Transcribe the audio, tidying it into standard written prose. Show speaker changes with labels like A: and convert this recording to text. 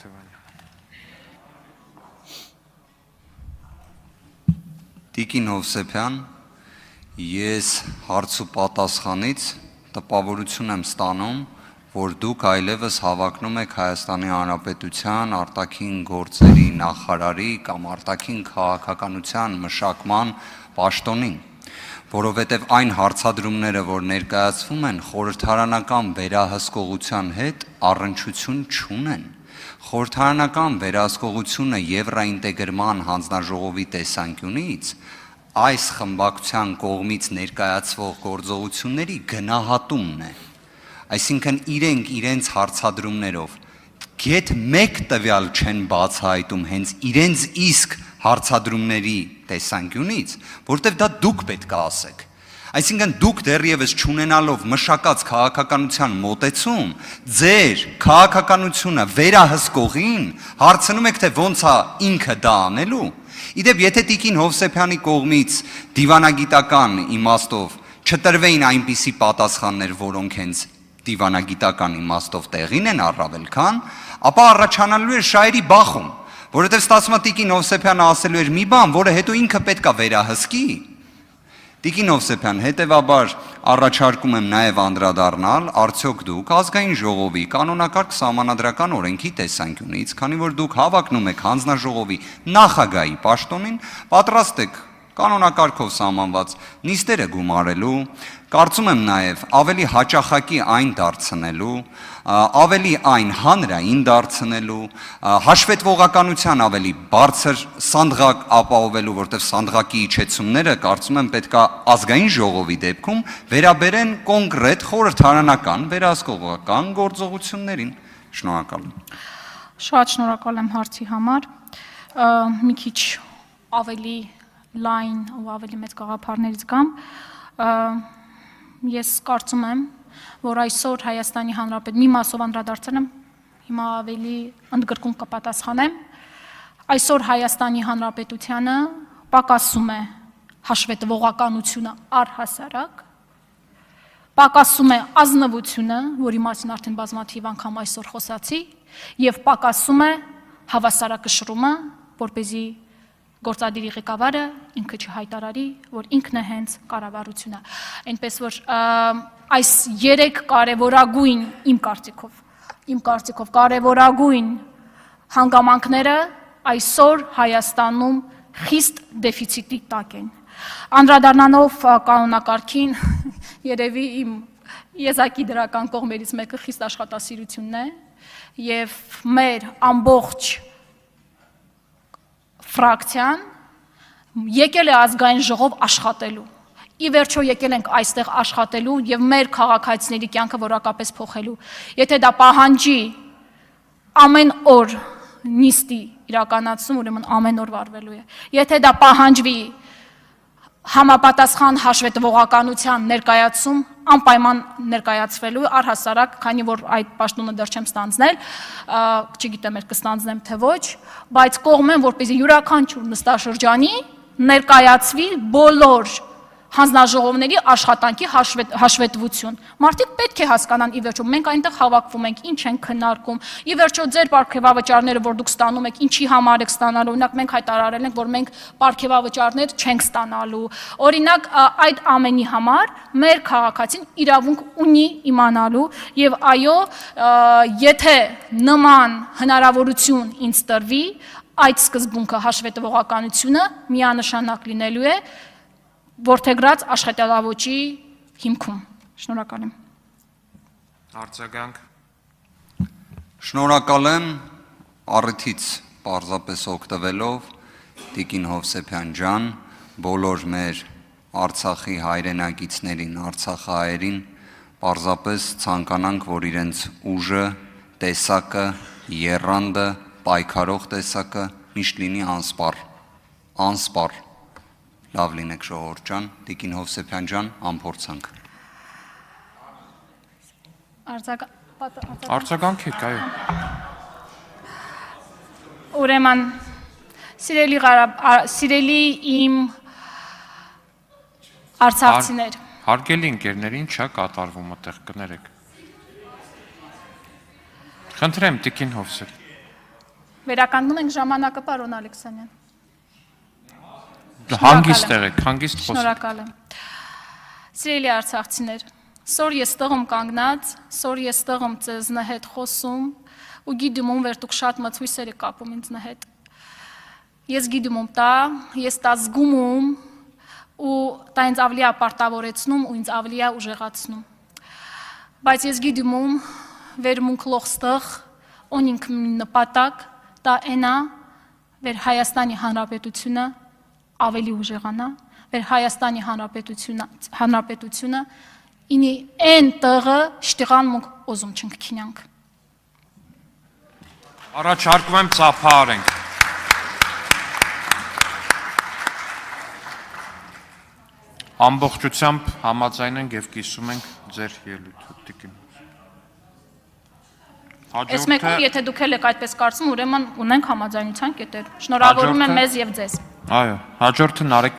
A: Հովսեփյանը։
B: Տիկին Հովսեփյան, ես հարց ու պատասխանից տպավորություն եմ ստանում, որ դուք այլևս հավակնում եք Հայաստանի Հանրապետության արտաքին գործերի նախարարի կամ արտաքին քաղաքականության մշակման պաշտոնին, որովհետև այն հարցադրումները, որ ներկայացվում են, խորհրդարանական վերահսկողության հետ առնչություն չունեն։ Խորհրդարանական վերահսկողությունը Եվրոինտեգրման հանձնաժողովի տեսանկյունից այս խմբակցության կողմից ներկայացվող գործողությունների գնահատումն է։ Այսինքն իրենք իրենց հարցադրումներով գեթ մեկ տվյալ չեն բացահայտում հենց իրենց իսկ հարցադրումների տեսանկյունից, որտեղ դա դուք պետք է ասեք։ Այսինքն դուք դեռևս չունենալով մշակած քաղաքականության մոտեցում, ձեր քաղաքականությունը վերահսկողին հարցնում եք, թե ոնց է ինքը դա անելու։ Իդեպ, եթե Տիկին Հովսեփյանի կողմից դիվանագիտական իմաստով չտրվեին այնպիսի պատասխաններ, որոնք հենց դիվանագիտական իմաստով տեղին են առավել քան, ապա առաջանալու էր շայերի բախում, որովհետև ստացվում է Տիկին Հովսեփյանը ասելու էր մի բան, որը հետո ինքը պետք է վերահսկի։ Տիկին Հովսեփյան, հետևաբար առաջարկում եմ նաև անդրադառնալ, արդյոք դուք ազգային ժողովի կանոնակարգ սահմանադրական օրենքի տեսանկյունից, քանի որ դուք հավակնում եք հանձնաժողովի նախագահի պաշտոնին, պատրաստ եք կանոնակարգով սահմանված նիստերը գումարելու, կարծում եմ նաև ավելի հաճախակի այն դարձնելու, ավելի այն հանրային դարձնելու, հաշվետվողականության ավելի բարձր սանդղակ ապահովելու, որտեղ սանդղակի իջեցումները կարծում եմ պետք է ազգային ժողովի դեպքում վերաբերեն կոնկրետ խորհրդարանական վերահսկողական գործողություններին։ Շնորհակալ եմ։
C: Շատ շնորհակալ եմ հարցի համար։ Մի քիչ ավելի լայն ու ավելի մեծ գաղափարներից կամ ես կարծում եմ, որ այսօր Հայաստանի Հանրապետության մի մասով անդրադարձել եմ, հիմա ավելի ընդգրկուն կպատասխանեմ, այսօր Հայաստանի Հանրապետությանը պակասում է հաշվետվողականությունը առհասարակ, պակասում է ազնվությունը, որի մասին արդեն բազմաթիվ անգամ այսօր խոսացի, եւ պակասում է հավասարակշռումը, որպեսզի գործադիրի ղեկավարը ինքը չհայտարարի, որ ինքն է հենց կառավարությունը։ Այնպես որ այս երեք կարևորագույն իմ կարծիքով կարևորագույն հանգամանքները այսօր Հայաստանում խիստ դեֆիցիտի տակ են։ Անդրադառնալով կանոնակարգին, երևի իմ եզակի դրական կողմերից մեկը խիստ աշխատասիրությունն է եւ մեր ամբողջ ֆրակցիան եկել է ազգային ժողով աշխատելու։ Ի վերջո եկել ենք այստեղ աշխատելու եւ մեր քաղաքացիների կյանքը որակապես փոխելու։ Եթե դա պահանջի ամեն օր նիստի իրականացում, ուրեմն ամեն օր վարվելու է։ Եթե դա պահանջվի համապատասխան հաշվետվողականության ներկայացում, անպայման ներկայացվելու առհասարակ, քանի որ այդ պաշտոնը դեռ չեմ ստանձնել, չգիտեմ կստանձնեմ թե ոչ, բայց կողմ եմ, որպեսզի յուրաքանչյուր նստաշրջանի ներկայացվի բոլոր հանձնաժողովների աշխատանքի հաշվետվություն։ Մարդիկ պետք է հասկանան ի վերջո, մենք այնտեղ հավաքվում ենք, ինչ ենք քննարկում, ի վերջո ձեր պարգևավճարները, որ դուք ստանում եք, ինչի համար եք ստանալու, օրինակ մենք հայտարարել ենք, որ մենք պարգևավճարներ չենք ստանալու։ Օրինակ այդ ամենի համար մեր քաղաքացին իրավունք ունի իմանալու եւ այո, եթե նման հնարավորություն ինձ տրվի, այդ սկզբունքը հաշվետվողականությունը միանշանակ լինելու է որդեգրած աշխատավոճի հիմքում։ Շնորհակալ եմ։
A: Արձագանք։
B: Շնորհակալ եմ առիթից պարզապես օգտվելով Տիկին Հովսեփյան ջան, բոլոր մեր Արցախի հայրենակիցներին, արցախահայերին պարզապես ցանկանանք, որ իրենց ուժը, տեսակը, եռանդը, պայքարող տեսակը միշտ լինի անսպառ։ Լավ լինեք ժողովուրդ ջան, Տիկին Հովսեփյան ջան, անփորձանք։
A: Արձագանք եք, այո։
C: Ուրեմն, սիրելի իմ արցախցիներ։
A: Հարգելի ընկերներին չա կատարվում այդտեղ կներեք։ Խնդրեմ Տիկին Հովսեփ։
C: Վերականգնում ենք ժամանակը, պարոն Ալեքսանյան։
A: Հանգիստ եղեք, հանգիստ խոսեք։
C: Շնորհակալ եմ։ Սիրելի արցախցիներ, սոր ես տղում կանգնած, սոր ես տղում ձեզնը հետ խոսում ու գիտում որ դուք շատ մցույցեր եք կապում ինձնը հետ։ Ես գիտում տա, ես տա զգում ու դա ինձ ավելի ապարտավորեցնում ու ինձ ավելի ուժեղացնում։ Բայց ես գիտում վերմունք լողստղ օնինք նպատակ դա այնա վեր Հայաստանի Հանրապետությունը ավելի ուժեղանա, վեր Հայաստանի Հանրապետությունը ինի այն տղը շտիղան մուկ օզում չնքինյանք։
A: Առաջարկում եմ ծափահարենք։ Ամբողջությամբ համաձայն ենք եւ կիսում ենք ձեր ելույթը, տիկին։
C: Այս մեկում, եթե դուք եք այդպես կարծում, ուրեմն ունենք համաձայնության կետեր։ Շնորհավորում եմ մեզ եւ ձեզ։
A: Այո, հաջորդը Նարեկ